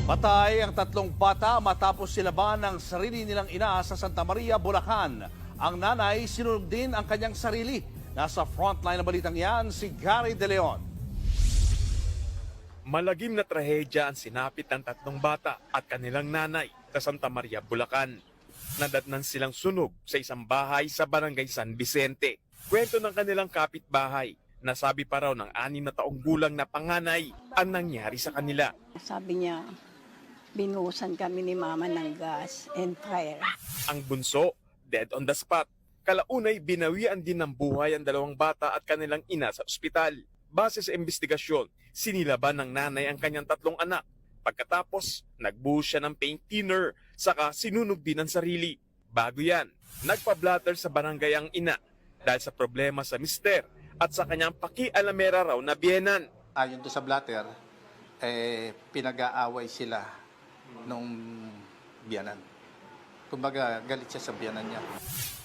Patay ang tatlong bata matapos silaban ng sarili nilang ina sa Santa Maria, Bulacan. Ang nanay sinunog din ang kanyang sarili. Nasa frontline na balitang yan si Gary De Leon. Malagim na trahedya ang sinapit ng tatlong bata at kanilang nanay sa Santa Maria, Bulacan. Nadatnan silang sunog sa isang bahay sa barangay San Vicente. Kwento ng kanilang kapitbahay, nasabi pa raw ng 6 na taong gulang na panganay ang nangyari sa kanila. Sabi niya, binuhusan kami ni mama ng gas and fire. Ang bunso, dead on the spot. Kalaunay, binawian din ng buhay ang 2 bata at kanilang ina sa ospital. Base sa investigasyon, sinilaban ng nanay ang kanyang 3 anak. Pagkatapos, nagbuhos siya ng paint thinner, saka sinunog din ang sarili. Bago yan, nagpa-blatter sa barangay ang ina dahil sa problema sa mister at sa kanyang pakialamera raw na biyenan. Ayon doon sa blatter, pinag-aaway sila nung biyanan. Kumbaga, galit siya sa biyanan niya.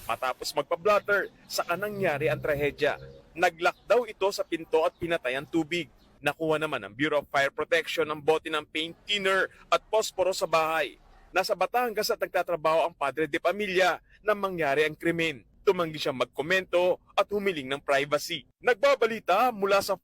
Matapos magpa-blatter, saka nangyari ang trahedya. Naglock daw ito sa pinto at pinatay ang tubig. Nakuha naman ng Bureau of Fire Protection ang bote ng paint thinner at posporo sa bahay. Nasa Batangas at nagtatrabaho ang padre de pamilya nang mangyari ang krimen. Tumanggi siyang magkomento at humiling ng privacy. Nagbabalita mula sa